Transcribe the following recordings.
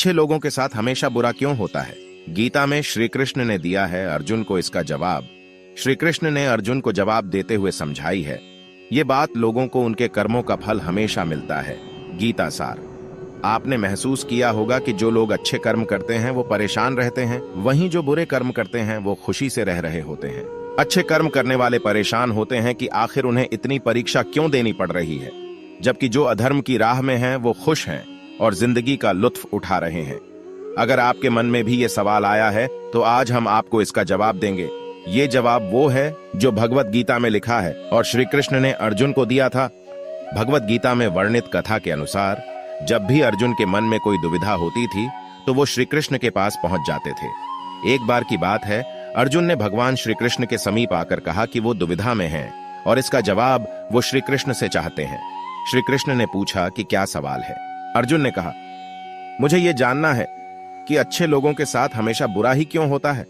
अच्छे लोगों के साथ हमेशा बुरा क्यों होता है? गीता में श्री कृष्ण ने दिया है अर्जुन को इसका जवाब। श्री कृष्ण ने अर्जुन को जवाब देते हुए समझाई है, ये बात लोगों को उनके कर्मों का फल हमेशा मिलता है। गीता सार। आपने महसूस किया होगा कि जो लोग अच्छे कर्म करते हैं वो परेशान रहते हैं, वहीं जो बुरे कर्म करते हैं वो खुशी से रह रहे होते हैं। अच्छे कर्म करने वाले परेशान होते हैं कि आखिर उन्हें इतनी परीक्षा क्यों देनी पड़ रही है, जबकि जो अधर्म की राह में हैं वो खुश हैं और जिंदगी का लुत्फ उठा रहे हैं। अगर आपके मन में भी ये सवाल आया है तो आज हम आपको इसका जवाब देंगे। ये जवाब वो है जो भगवत गीता में लिखा है और श्री कृष्ण ने अर्जुन को दिया था। भगवत गीता में वर्णित कथा के अनुसार जब भी अर्जुन के मन में कोई दुविधा होती थी तो वो श्री कृष्ण के पास पहुंच जाते थे। एक बार की बात है, अर्जुन ने भगवान श्री कृष्ण के समीप आकर कहा कि वो दुविधा में हैं और इसका जवाब वो श्री कृष्ण से चाहते हैं। श्री कृष्ण ने पूछा कि क्या सवाल है? अर्जुन ने कहा, मुझे ये जानना है कि अच्छे लोगों के साथ हमेशा बुरा ही क्यों होता है,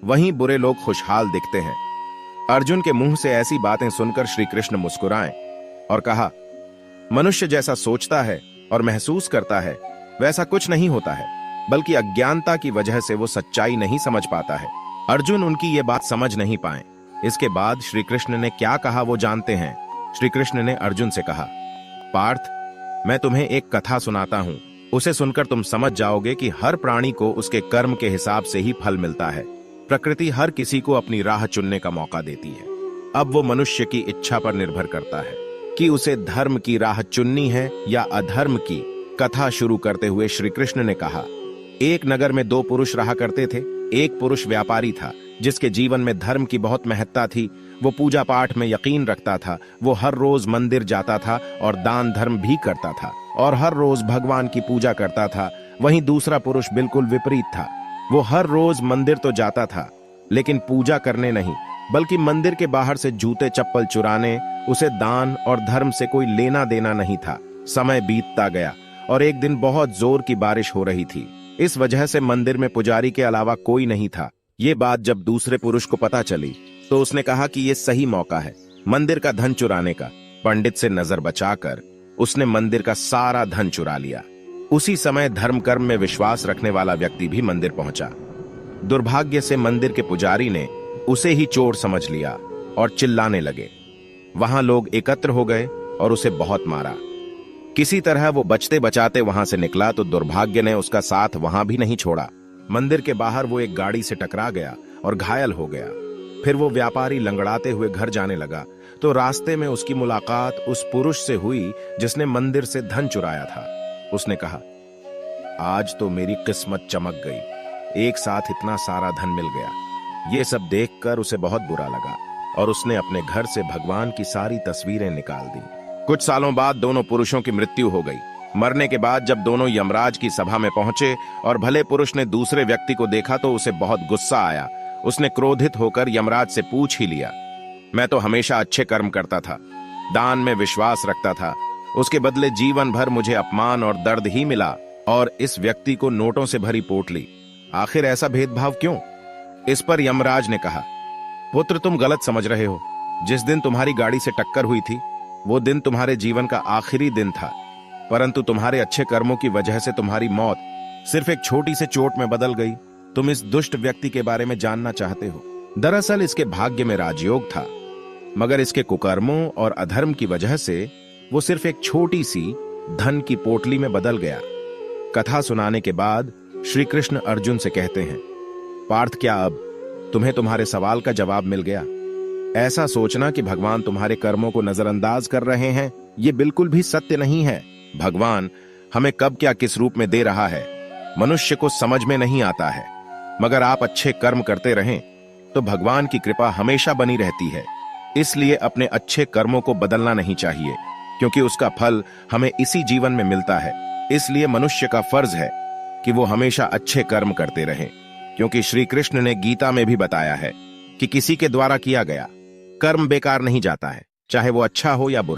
वहीं बुरे लोग खुशहाल दिखते हैं। अर्जुन के मुंह से ऐसी बातें सुनकर श्री कृष्ण मुस्कुराए और कहा, मनुष्य जैसा सोचता है और महसूस करता है वैसा कुछ नहीं होता है, बल्कि अज्ञानता की वजह से वो सच्चाई नहीं समझ पाता है। अर्जुन उनकी ये बात समझ नहीं पाए। इसके बाद श्री कृष्ण ने क्या कहा वो जानते हैं। श्री कृष्ण ने अर्जुन से कहा, पार्थ, मैं तुम्हें एक कथा सुनाता हूं, उसे सुनकर तुम समझ जाओगे कि हर प्राणी को उसके कर्म के हिसाब से ही फल मिलता है। प्रकृति हर किसी को अपनी राह चुनने का मौका देती है। अब वो मनुष्य की इच्छा पर निर्भर करता है कि उसे धर्म की राह चुननी है या अधर्म की। कथा शुरू करते हुए श्री कृष्ण ने कहा, एक नगर में दो पुरुष रहा करते थे। एक पुरुष व्यापारी था जिसके जीवन में धर्म की बहुत महत्ता थी। वो पूजा पाठ में यकीन रखता था। वो हर रोज मंदिर जाता था और दान धर्म भी करता था और हर रोज भगवान की पूजा करता था। वहीं दूसरा पुरुष बिल्कुल विपरीत था। वो हर रोज मंदिर तो जाता था लेकिन पूजा करने नहीं, बल्कि मंदिर के बाहर से जूते चप्पल चुराने। उसे दान और धर्म से कोई लेना देना नहीं था। समय बीतता गया और एक दिन बहुत जोर की बारिश हो रही थी। इस वजह से मंदिर में पुजारी के अलावा कोई नहीं था। ये बात जब दूसरे पुरुष को पता चली तो उसने कहा कि ये सही मौका है मंदिर का धन चुराने का। पंडित से नजर बचाकर उसने मंदिर का सारा धन चुरा लिया। उसी समय धर्म कर्म में विश्वास रखने वाला व्यक्ति भी मंदिर पहुंचा। दुर्भाग्य से मंदिर के पुजारी ने उसे ही चोर समझ लिया और चिल्लाने लगे। वहां लोग एकत्र हो गए और उसे बहुत मारा। किसी तरह वो बचते बचाते वहां से निकला तो दुर्भाग्य ने उसका साथ वहां भी नहीं छोड़ा। मंदिर के बाहर वो एक गाड़ी से टकरा गया और घायल हो गया। फिर वो व्यापारी लंगड़ाते हुए घर जाने लगा तो रास्ते में उसकी मुलाकात उस पुरुष से हुई जिसने मंदिर से धन चुराया था। उसने कहा, आज तो मेरी किस्मत चमक गई, एक साथ इतना सारा धन मिल गया। ये सब देखकर उसे बहुत बुरा लगा और उसने अपने घर से भगवान की सारी तस्वीरें निकाल दी। कुछ सालों बाद दोनों पुरुषों की मृत्यु हो गई। मरने के बाद जब दोनों यमराज की सभा में पहुंचे और भले पुरुष ने दूसरे व्यक्ति को देखा तो उसे बहुत गुस्सा आया। उसने क्रोधित होकर यमराज से पूछ ही लिया, मैं तो हमेशा अच्छे कर्म करता था, दान में विश्वास रखता था, उसके बदले जीवन भर मुझे अपमान और दर्द ही मिला और इस व्यक्ति को नोटों से भरी पोटली। आखिर ऐसा भेदभाव क्यों? इस पर यमराज ने कहा, पुत्र, तुम गलत समझ रहे हो। जिस दिन तुम्हारी गाड़ी से टक्कर हुई थी वो दिन तुम्हारे जीवन का आखिरी दिन था, परंतु तुम्हारे अच्छे कर्मों की वजह से तुम्हारी मौत सिर्फ एक छोटी से चोट में बदल गई। तुम इस दुष्ट व्यक्ति के बारे में जानना चाहते हो। दरअसल इसके भाग्य में राजयोग था, मगर इसके कुकर्मों और अधर्म की वजह से वो सिर्फ एक छोटी सी धन की पोटली में बदल गया। कथा सुनाने के बाद श्री कृष्ण अर्जुन से कहते हैं, पार्थ, क्या अब तुम्हें तुम्हारे सवाल का जवाब मिल गया? ऐसा सोचना कि भगवान तुम्हारे कर्मों को नजरअंदाज कर रहे हैं, ये बिल्कुल भी सत्य नहीं है। भगवान हमें कब क्या किस रूप में दे रहा है मनुष्य को समझ में नहीं आता है, मगर आप अच्छे कर्म करते रहें तो भगवान की कृपा हमेशा बनी रहती है। इसलिए अपने अच्छे कर्मों को बदलना नहीं चाहिए, क्योंकि उसका फल हमें इसी जीवन में मिलता है। इसलिए मनुष्य का फर्ज है कि वो हमेशा अच्छे कर्म करते रहें, क्योंकि श्री कृष्ण ने गीता में भी बताया है कि किसी के द्वारा किया गया कर्म बेकार नहीं जाता है, चाहे वो अच्छा हो या बुरा।